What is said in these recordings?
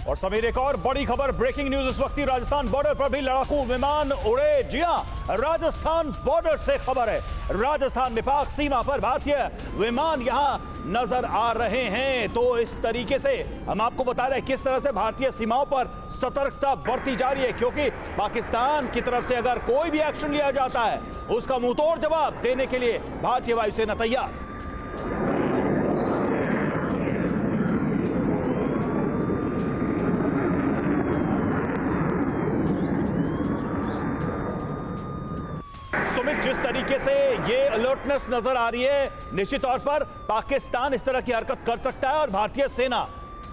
और समीर, एक और बड़ी खबर, ब्रेकिंग न्यूज इस वक्त राजस्थान बॉर्डर पर भी लड़ाकू विमान उड़े। जी हां, राजस्थान बॉर्डर से खबर है। राजस्थान नेपाल सीमा पर भारतीय विमान यहां नजर आ रहे हैं। तो इस तरीके से हम आपको बता रहे हैं किस तरह से भारतीय सीमाओं पर सतर्कता बढ़ती जा रही है, क्योंकि पाकिस्तान की तरफ से अगर कोई भी एक्शन लिया जाता है उसका मुंहतोड़ जवाब देने के लिए भारतीय वायुसेना तैयार। सुमित, जिस तरीके से ये अलर्टनेस नजर आ रही है, निश्चित तौर पर पाकिस्तान इस तरह की हरकत कर सकता है और भारतीय सेना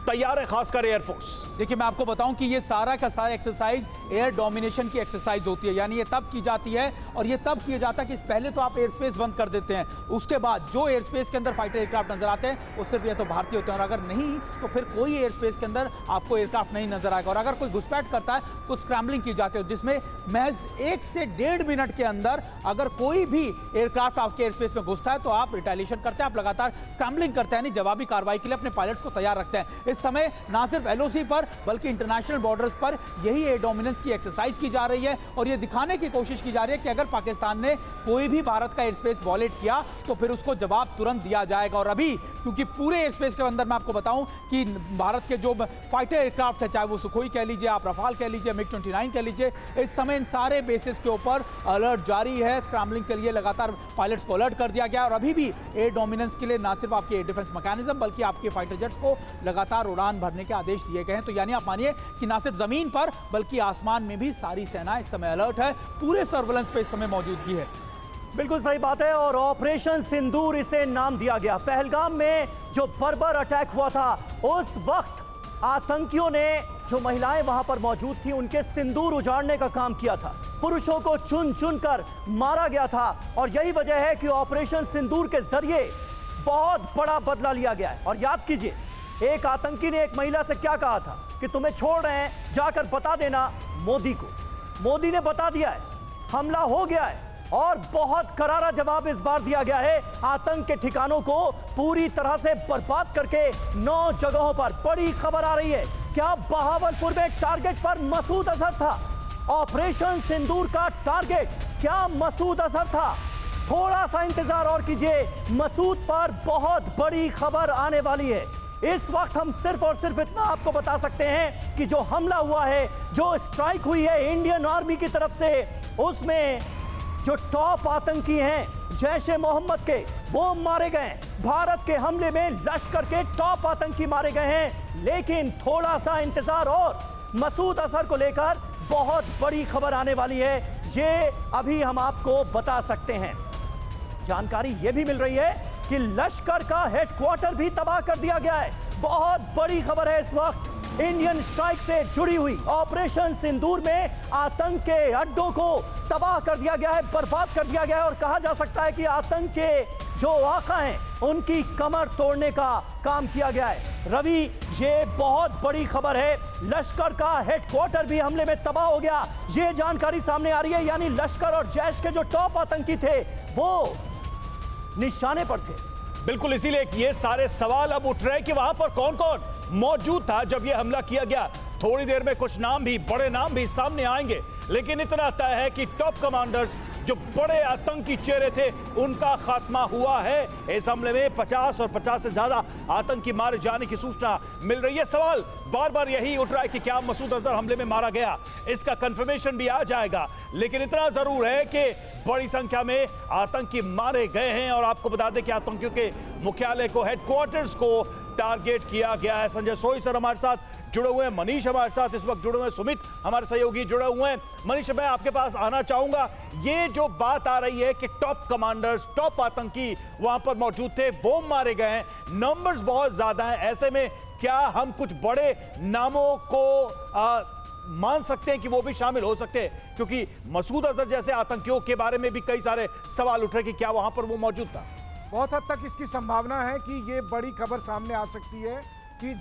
तैयार है, खासकर एयरफोर्स। देखिए, मैं आपको बताऊं कि ये सारा का सारा एक्सरसाइज एयर डोमिनेशन की एक्सरसाइज होती है। यानी ये तब की जाती है और ये तब किया जाता है कि पहले तो आप एयर स्पेस बंद कर देते हैं, उसके बाद जो एयर स्पेस के अंदर फाइटर एयरक्राफ्ट नजर आते हैं वो सिर्फ या तो भारतीय होते हैं, और अगर नहीं तो फिर कोई एयर स्पेस के अंदर आपको एयरक्राफ्ट नहीं नजर आएगा। और अगर कोई घुसपैठ करता है तो स्क्रैम्बलिंग की जाती है, जिसमें महज 1 से 1.5 मिनट के अंदर अगर कोई भी एयरक्राफ्ट आपके एयर स्पेस में घुसता है तो आप रिटेलिएशन करते हैं, आप लगातार स्क्रैम्बलिंग करते हैं, यानी जवाबी कार्रवाई के लिए अपने पायलट्स को तैयार रखते हैं। इस समय ना सिर्फ एलओसी पर बल्कि इंटरनेशनल बॉर्डर्स पर यही एयर डोमिनेंस की एक्सरसाइज की जा रही है और ये दिखाने की कोशिश की जा रही है कि अगर पाकिस्तान ने कोई भी भारत का एयर स्पेस वॉलेट किया तो फिर उसको जवाब तुरंत दिया जाएगा। और अभी क्योंकि पूरे एयर स्पेस के अंदर मैं आपको बताऊं कि भारत के जो फाइटर एयरक्राफ्ट है, चाहे वो सुखोई कह लीजिए, आप रफाल कह लीजिए, मिग 29 कह लीजिए, इस समय इन सारे बेसिस के ऊपर अलर्ट जारी है। स्क्रैम्बलिंग के लिए लगातार पायलट्स को अलर्ट कर दिया गया और अभी भी एयर डोमिनेंस के लिए ना सिर्फ आपके एयर डिफेंस मैकेनिज्म बल्कि आपके फाइटर जेट्स को लगातार उड़ान भरने के आदेश दिए गए हैं। तो यानी आप मानिए कि ना सिर्फ जमीन पर बल्कि आसमान में भी सारी सेना इस समय अलर्ट है, पूरे सर्वेलेंस पे इस समय मौजूदगी है। बिल्कुल सही बात है। और ऑपरेशन सिंदूर इसे नाम दिया गया। पहलगाम में जो बर्बर अटैक हुआ था उस वक्त आतंकियों ने जो महिलाएं वहां पर मौजूद थी उनके सिंदूर उजाड़ने का काम किया था, पुरुषों को चुन चुन कर मारा गया था। और यही वजह है कि ऑपरेशन सिंदूर के जरिए बहुत बड़ा बदला लिया गया है। और याद कीजिए, एक आतंकी ने एक महिला से क्या कहा था कि तुम्हें छोड़ रहे हैं, जाकर बता देना मोदी को। मोदी ने बता दिया है, हमला हो गया है और बहुत करारा जवाब इस बार दिया गया है। आतंक के ठिकानों को पूरी तरह से बर्बाद करके 9 जगहों पर। बड़ी खबर आ रही है, क्या बहावलपुर में टारगेट पर मसूद अजहर था? ऑपरेशन सिंदूर का टारगेट क्या मसूद अजहर था? थोड़ा सा इंतजार और कीजिए, मसूद पर बहुत बड़ी खबर आने वाली है। इस वक्त हम सिर्फ और सिर्फ इतना आपको बता सकते हैं कि जो हमला हुआ है, जो स्ट्राइक हुई है इंडियन आर्मी की तरफ से, उसमें जो टॉप आतंकी हैं जैश ए मोहम्मद के, वो मारे गए। भारत के हमले में लश्कर के टॉप आतंकी मारे गए हैं। लेकिन थोड़ा सा इंतजार और, मसूद अजहर को लेकर बहुत बड़ी खबर आने वाली है, ये अभी हम आपको बता सकते हैं। जानकारी यह भी मिल रही है कि लश्कर का हेडक्वार्टर भी तबाह कर दिया गया है। बहुत बड़ी खबर है इस वक्त इंडियन स्ट्राइक से जुड़ी हुई। ऑपरेशन सिंदूर में आतंक के अड्डों को तबाह कर दिया गया है, बर्बाद कर दिया गया है। और कहा जा सकता है कि आतंक के जो आका हैं उनकी कमर तोड़ने का काम किया गया है। रवि, ये बहुत बड़ी खबर है, लश्कर का हेडक्वार्टर भी हमले में तबाह हो गया, ये जानकारी सामने आ रही है। यानी लश्कर और जैश के जो टॉप आतंकी थे वो निशाने पर थे। बिल्कुल, इसीलिए ये सारे सवाल अब उठ रहे हैं कि वहां पर कौन कौन मौजूद था जब यह हमला किया गया। थोड़ी देर में कुछ नाम भी, बड़े नाम भी सामने आएंगे, लेकिन इतना तय है कि टॉप कमांडर्स, जो बड़े आतंकी चेहरे थे, उनका खात्मा हुआ है। इस हमले में 50 और 50 से ज्यादा आतंकी मारे जाने की सूचना मिल रही है। सवाल बार बार यही उठ रहा है कि क्या मसूद अजहर हमले में मारा गया, इसका कंफर्मेशन भी आ जाएगा। लेकिन इतना जरूर है कि बड़ी संख्या में आतंकी मारे गए हैं। और आपको बता दें कि आतंकियों के मुख्यालय को, हेडक्वार्टर्स को टारगेट किया गया है। संजय सोई सर हमारे साथ जुड़े हुए हैं, मनीष हमारे साथ इस वक्त जुड़े हुए हैं, सुमित हमारे सहयोगी जुड़े हुए हैं। मनीष, मैं आपके पास आना चाहूंगा, ये जो बात आ रही है कि टॉप कमांडर्स, टॉप आतंकी वहां पर मौजूद थे, वो मारे गए हैं, नंबर्स बहुत ज्यादा हैं, ऐसे में क्या हम कुछ बड़े नामों को मान सकते हैं कि वो भी शामिल हो सकते हैं? क्योंकि मसूद अजहर जैसे आतंकियों के बारे में भी कई सारे सवाल उठ रहे कि क्या वहां पर वो मौजूद था। बहुत हद तक इसकी संभावना है कि ये बड़ी खबर सामने आ सकती है कि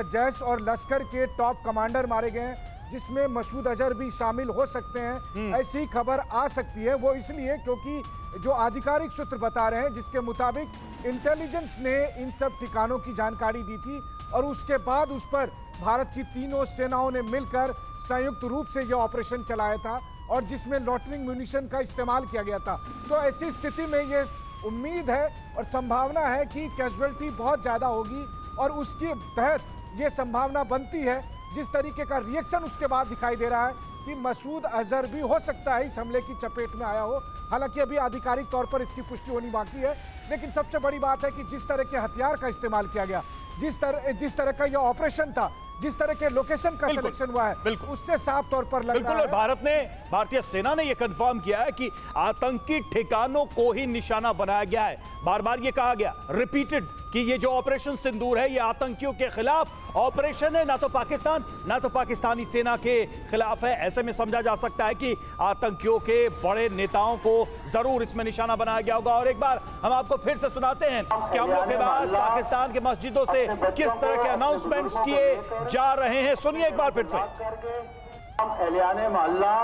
जैश और लश्कर के टॉप कमांडर मारे गए हैं, जिसमें मसूद अजहर भी शामिल हो सकते हैं। ऐसी खबर आ सकती है, वो इसलिए क्योंकि जो आधिकारिक सूत्र बता रहे हैं जिसके मुताबिक इंटेलिजेंस ने इन सब ठिकानों की जानकारी दी थी और उसके बाद उस पर भारत की तीनों सेनाओं ने मिलकर संयुक्त रूप से यह ऑपरेशन चलाया था और जिसमें लॉटरिंग म्यूनिशन का इस्तेमाल किया गया था। तो ऐसी स्थिति में ये उम्मीद है और संभावना है कि कैजुअलिटी बहुत ज़्यादा होगी और उसके तहत ये संभावना बनती है, जिस तरीके का रिएक्शन उसके बाद दिखाई दे रहा है कि मसूद अजहर भी हो सकता है इस हमले की चपेट में आया हो। हालांकि अभी आधिकारिक तौर पर इसकी पुष्टि होनी बाकी है, लेकिन सबसे बड़ी बात है कि जिस तरह के हथियार का इस्तेमाल किया गया, जिस तरह का यह ऑपरेशन था, जिस तरह के लोकेशन का सिलेक्शन हुआ है, उससे साफ तौर पर लग रहा है। भारतीय सेना ने यह कंफर्म किया है कि आतंकी ठिकानों को ही निशाना बनाया गया है। बार बार यह कहा गया, रिपीटेड, कि ये जो ऑपरेशन सिंदूर है ये आतंकियों के खिलाफ ऑपरेशन है, ना तो पाकिस्तान ना तो पाकिस्तानी सेना के खिलाफ है। ऐसे में समझा जा सकता है कि आतंकियों के बड़े नेताओं को जरूर इसमें निशाना बनाया गया होगा। और एक बार हम आपको फिर से सुनाते हैं कि हमलों के बाद पाकिस्तान के मस्जिदों से किस तरह के अनाउंसमेंट्स किए जा रहे हैं। सुनिए एक बार फिर से। एहलियाने मोहल्ला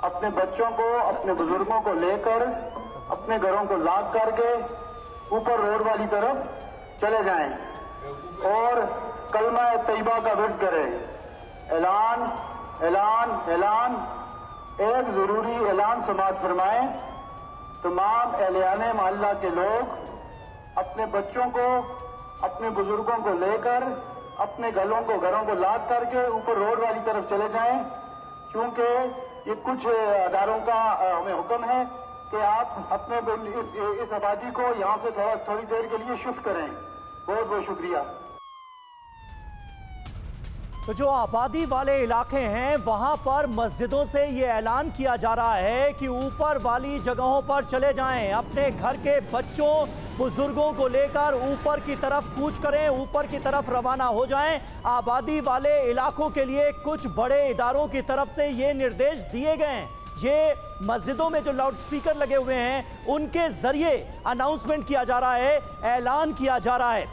अपने बच्चों को, अपने बुजुर्गों को लेकर अपने घरों को लॉक करके ऊपर रोड वाली तरफ चले जाएं और कलमा तैयबा का विर्द करें। ऐलान ऐलान ऐलान एक जरूरी ऐलान समाअत फरमाएं। तमाम एहलियाने मोहल्ला के लोग अपने बच्चों को, अपने बुजुर्गों को लेकर अपने घरों को लॉक करके ऊपर रोड वाली तरफ चले जाएं, क्योंकि ये कुछ अदारों का हमें हुक्म है कि आप अपने इस आबादी को यहाँ से थोड़ी देर के लिए शिफ्ट करें। बहुत बहुत शुक्रिया। तो जो आबादी वाले इलाके हैं वहां पर मस्जिदों से ये ऐलान किया जा रहा है कि ऊपर वाली जगहों पर चले जाएं, अपने घर के बच्चों बुजुर्गों को लेकर ऊपर की तरफ कूच करें, ऊपर की तरफ रवाना हो जाएं। आबादी वाले इलाकों के लिए कुछ बड़े इदारों की तरफ से ये निर्देश दिए गए हैं। ये मस्जिदों में जो लाउडस्पीकर लगे हुए हैं उनके जरिए अनाउंसमेंट किया जा रहा है, ऐलान किया जा रहा है।